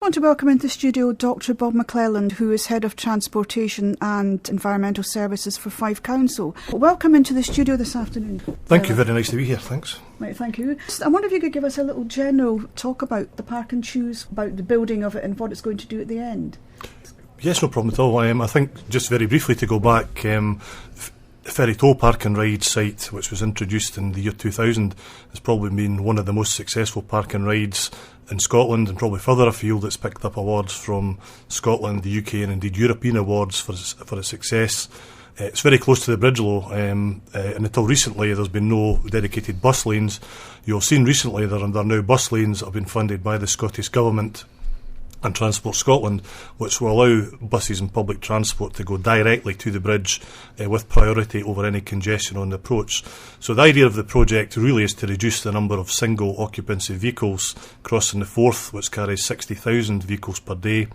I want to welcome into the studio Dr Bob McCLELLAN, who is Head of Transportation and Environmental Services for Fife Council. Welcome into the studio this afternoon. Thank you, very nice to be here, thanks. Right, thank you. I wonder if you could give us a little general talk about the park and choose, about the building of it and what it's going to do at the end. Yes, no problem at all. I think, just very briefly to go back, the Ferry Tow Park and Ride site, which was introduced in the year 2000, has probably been one of the most successful park and rides in Scotland, and probably further afield. It's picked up awards from Scotland, the UK and indeed European awards for its success. It's very close to the Bridgelow, and until recently there's been no dedicated bus lanes. You'll have seen recently there are now bus lanes that have been funded by the Scottish Government and Transport Scotland, which will allow buses and public transport to go directly to the bridge with priority over any congestion on the approach. So the idea of the project really is to reduce the number of single occupancy vehicles crossing the Forth, which carries 60,000 vehicles per day,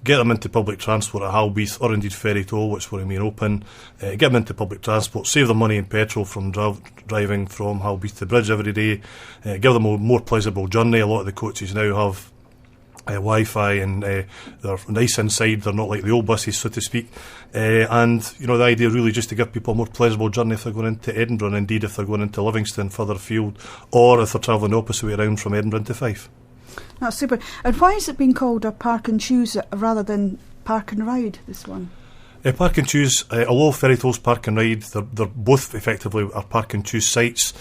get them into public transport at Halbeath or indeed Ferry Toll, which will remain open, get them into public transport, save them money in petrol from driving from Halbeath to Bridge every day, give them a more pleasurable journey. A lot of the coaches now have Wi-Fi and they're nice inside, they're not like the old buses, so to speak, and you know, the idea really just to give people a more pleasurable journey if they're going into Edinburgh, and indeed if they're going into Livingston further afield, or if they're travelling the opposite way around from Edinburgh to Fife. That's super. And why is it being called a park and choose rather than park and ride, this one? Park and choose, although Ferry Toll's park and ride, they're both effectively are park and choose sites.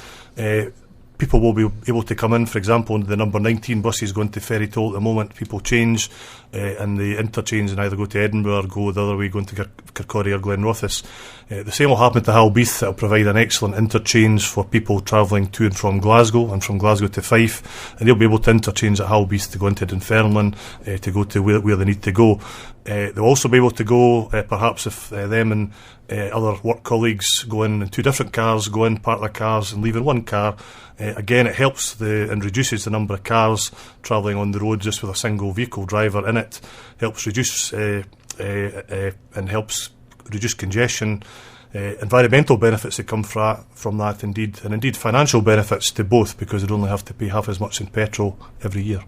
People will be able to come in, for example, the number 19 buses going to Ferry Toll at the moment. People change and they interchange and either go to Edinburgh or go the other way, going to Kirkcaldy or Glenrothes. The same will happen to Halbeath. It will provide an excellent interchange for people travelling to and from Glasgow and from Glasgow to Fife, and they'll be able to interchange at Halbeath to go into Dunfermline, to go to where they need to go. They'll also be able to go, perhaps if them and other work colleagues go in two different cars, go in, park their cars and leave in one car. Again, it helps and reduces the number of cars travelling on the road just with a single vehicle driver in it. Helps reduce and helps reduce congestion. Environmental benefits that come from that, indeed, and indeed financial benefits to both, because they'd only have to pay half as much in petrol every year.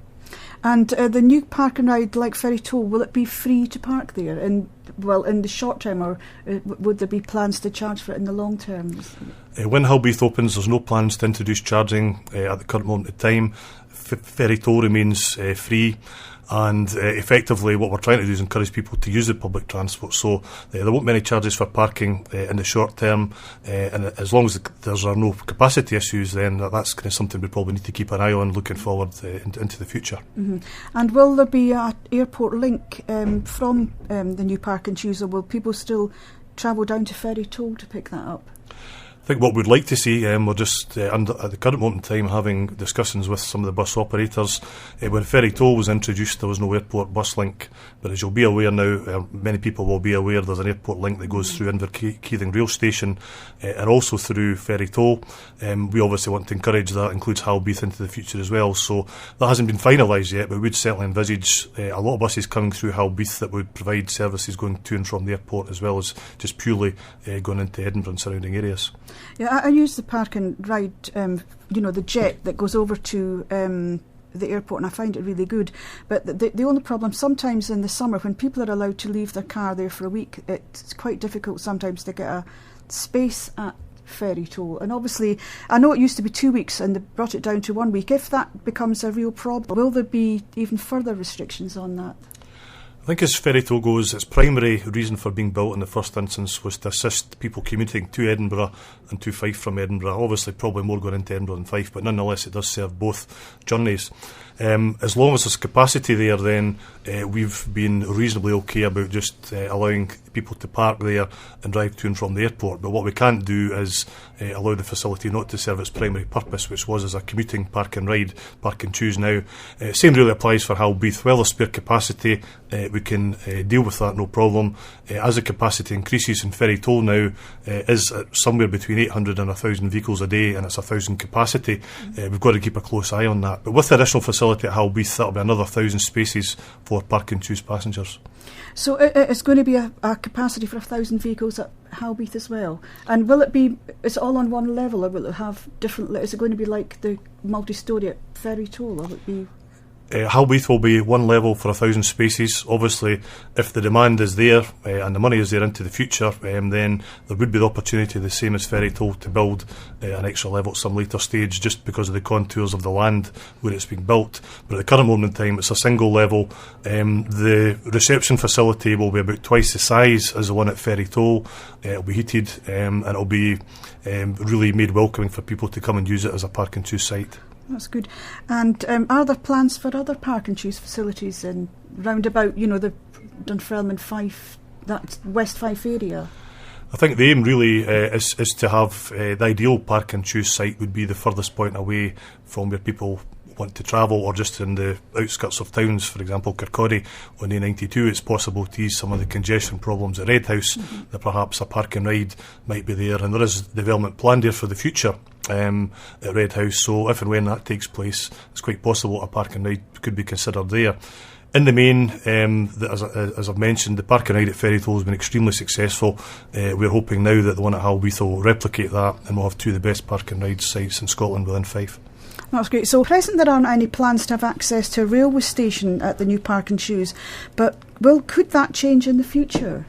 And the new park and ride, like Ferry Toll, will it be free to park there in the short term, or would there be plans to charge for it in the long term? When Halbeath opens, there's no plans to introduce charging at the current moment in time. Ferry Toll remains free, and effectively what we're trying to do is encourage people to use the public transport. So there won't be any charges for parking in the short term, and as long as there are no capacity issues, then that's kind of something we probably need to keep an eye on looking forward into the future. Mm-hmm. And will there be an airport link from the new park and choose, or will people still travel down to Ferry Toll to pick that up? I think what we'd like to see, we're just at the current moment in time having discussions with some of the bus operators. When Ferry Toll was introduced, there was no airport bus link, but as you'll be aware now, many people will be aware, there's an airport link that goes through Inverkeithing rail station and also through Ferry Toll. We obviously want to encourage that, includes Halbeath into the future as well, so that hasn't been finalised yet, but we'd certainly envisage a lot of buses coming through Halbeath that would provide services going to and from the airport, as well as just purely going into Edinburgh and surrounding areas. Yeah, I use the park and ride, the jet that goes over to the airport, and I find it really good. But the only problem, sometimes in the summer, when people are allowed to leave their car there for a week, it's quite difficult sometimes to get a space at Ferry Toll. And obviously, I know it used to be 2 weeks and they brought it down to 1 week. If that becomes a real problem, will there be even further restrictions on that? I think as Ferry Toll goes, its primary reason for being built in the first instance was to assist people commuting to Edinburgh and to Fife from Edinburgh. Obviously probably more going into Edinburgh than Fife, but nonetheless it does serve both journeys. As long as there's capacity there, then we've been reasonably okay about just allowing people to park there and drive to and from the airport. But what we can't do is allow the facility not to serve its primary purpose, which was as a commuting park and ride, park and choose now. Same really applies for Halbeath. Well, there's spare capacity, we can deal with that, no problem. As the capacity increases, and Ferry Toll now is at somewhere between 800 and 1,000 vehicles a day, and it's 1,000 capacity. We've got to keep a close eye on that. But with the additional facility at Halbeath, that'll be another 1,000 spaces for park and choose passengers. So it's going to be a capacity for 1,000 vehicles at Halbeath as well. And will it be, is it all on one level, or will it have different, is it going to be like the multi-storey at Ferry Toll, or will it be Halbeath will be one level for 1,000 spaces. Obviously, if the demand is there and the money is there into the future, then there would be the opportunity, the same as Ferrytoll, to build an extra level at some later stage, just because of the contours of the land where it's being built. But at the current moment in time, it's a single level. The reception facility will be about twice the size as the one at Ferrytoll. It'll be heated and it'll be really made welcoming for people to come and use it as a park and choose site. That's good. And are there plans for other park and choose facilities in round about, the Dunfermline, Fife, that West Fife area? I think the aim really is to have the ideal park and choose site would be the furthest point away from where people want to travel, or just in the outskirts of towns. For example, Kirkcaldy on A92, it's possible to ease some of the congestion problems at Red House, that perhaps a park and ride might be there, and there is development planned there for the future at Red House, so if and when that takes place, it's quite possible a park and ride could be considered there. In the main, as I've mentioned, the park and ride at Ferrytoll has been extremely successful. We're hoping now that the one at Halbeath will replicate that, and we'll have two of the best park and ride sites in Scotland within Fife. That's great. So at present there aren't any plans to have access to a railway station at the new park and choose, but could that change in the future?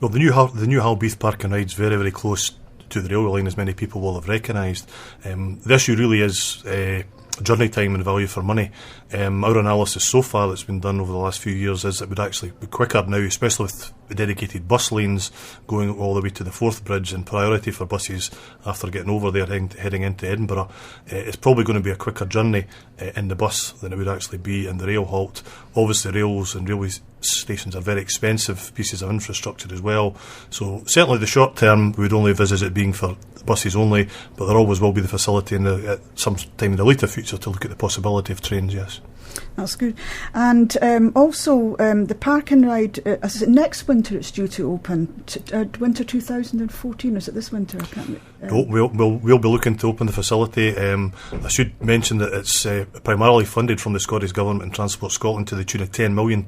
Well, the new Halbeath park and ride is very, very close to the railway line, as many people will have recognised. The issue really is journey time and value for money. Our analysis so far that's been done over the last few years is it would actually be quicker now, especially with the dedicated bus lanes going all the way to the Forth Bridge, and priority for buses after getting over there heading into Edinburgh. It's probably going to be a quicker journey in the bus than it would actually be in the rail halt. Obviously, rails and railway stations are very expensive pieces of infrastructure as well, so certainly the short term we would only envisage it being for buses only, but there always will be the facility at some time in the later future to look at the possibility of trains. Yes, that's good. And also the park and ride, is it next winter it's due to open, winter 2014, or is it this winter? I can't we'll be looking to open the facility. I should mention that it's primarily funded from the Scottish Government and Transport Scotland to the tune of £10 million,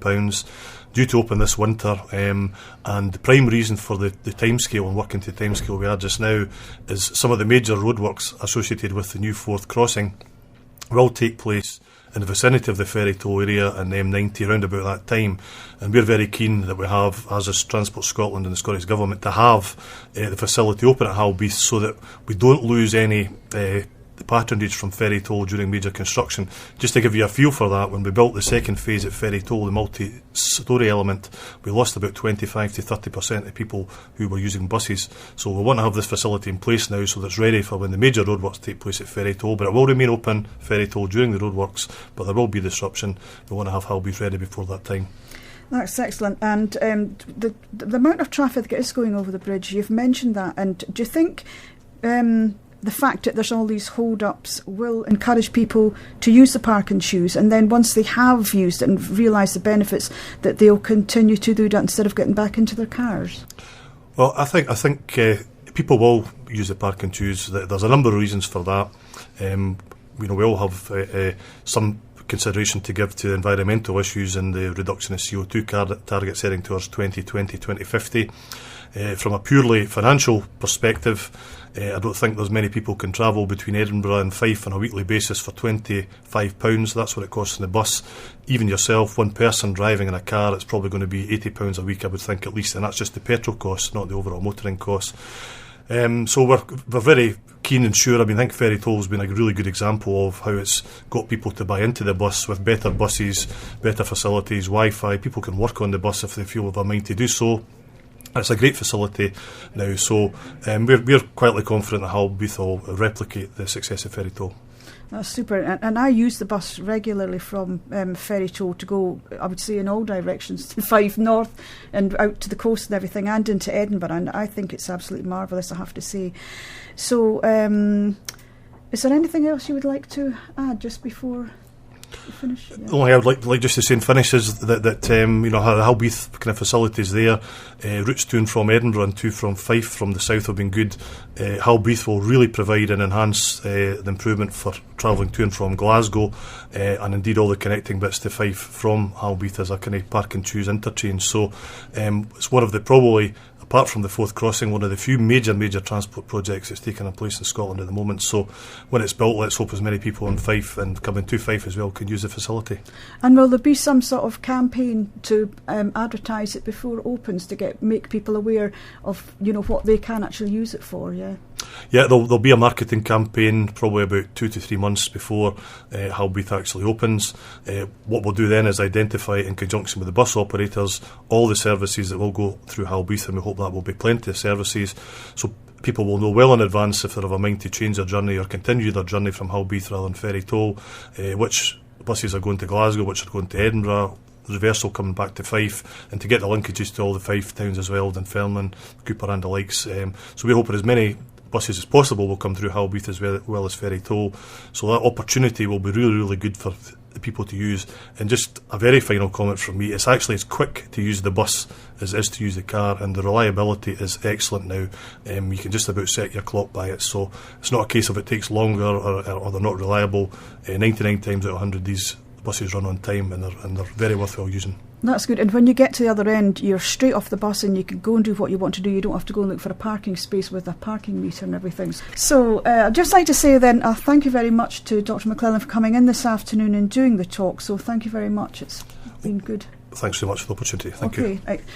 due to open this winter, and the prime reason for the timescale and working to the timescale we are just now is some of the major roadworks associated with the new Forth crossing will take place in the vicinity of the Ferrytoll area and the M90 around about that time, and we're very keen that we have, as is Transport Scotland and the Scottish Government, to have the facility open at Halbeath so that we don't lose any the patronage from Ferrytoll during major construction. Just to give you a feel for that, when we built the second phase at Ferrytoll, the multi-storey element, we lost about 25 to 30% of people who were using buses. So we want to have this facility in place now so that it's ready for when the major roadworks take place at Ferrytoll, but it will remain open, Ferrytoll, during the roadworks, but there will be disruption. We want to have Halbeath ready before that time. That's excellent. And the amount of traffic that is going over the bridge, you've mentioned that, and do you think the fact that there's all these hold-ups will encourage people to use the park and choose, and then once they have used it and realise the benefits, that they'll continue to do that instead of getting back into their cars? Well, I think people will use the park and choose. There's a number of reasons for that. We all have some consideration to give to environmental issues and the reduction of CO2 targets heading towards 2020, 2050. From a purely financial perspective, I don't think there's many people can travel between Edinburgh and Fife on a weekly basis for £25. That's what it costs in the bus. Even yourself, one person driving in a car, it's probably going to be £80 a week, I would think, at least, and that's just the petrol costs, not the overall motoring costs. So we're very keen and sure. I think Ferrytoll has been a really good example of how it's got people to buy into the bus with better buses, better facilities, Wi-Fi. People can work on the bus if they feel of a mind to do so. It's a great facility now, so we're quietly confident that Halbeath will replicate the success of Ferrytoll. That's super, and I use the bus regularly from Ferrytoll to go, I would say, in all directions, to Fife North and out to the coast and everything, and into Edinburgh, and I think it's absolutely marvellous, I have to say. So is there anything else you would like to add just before we finish? Yeah. Only I would like just to say in finish is that the Halbeath kind of facilities there, routes to and from Edinburgh and to from Fife from the south have been good. Halbeath will really provide and enhance the improvement for travelling to and from Glasgow, and indeed all the connecting bits to Fife from Halbeath as a kind of park and choose interchange. So it's one of the probably apart from the Fourth Crossing, one of the few major transport projects that's taking place in Scotland at the moment. So when it's built, let's hope as many people in Fife and coming to Fife as well can use the facility. And will there be some sort of campaign to advertise it before it opens to make people aware of what they can actually use it for? Yeah. Yeah, there'll be a marketing campaign probably about 2 to 3 months before Halbeath actually opens. What we'll do then is identify, in conjunction with the bus operators, all the services that will go through Halbeath, and we hope that will be plenty of services. So people will know well in advance if they have a mind to change their journey or continue their journey from Halbeath rather than Ferry Toll, which buses are going to Glasgow, which are going to Edinburgh, reversal coming back to Fife, and to get the linkages to all the Fife towns as well, Dunfermline, Cooper and the likes. So we hope that as many buses as possible will come through Halbeath as well as Ferry Toll. So that opportunity will be really good for the people to use. And just a very final comment from me, it's actually as quick to use the bus as it is to use the car, and the reliability is excellent now. You can just about set your clock by it, so it's not a case of it takes longer or they're not reliable. 99 times out of 100 these buses run on time, and they're very worthwhile using. That's good. And when you get to the other end, you're straight off the bus and you can go and do what you want to do. You don't have to go and look for a parking space with a parking meter and everything. So I'd just like to say then, thank you very much to Dr. McCLELLAN for coming in this afternoon and doing the talk. So thank you very much. It's been good. Thanks so much for the opportunity. Thank you. Okay.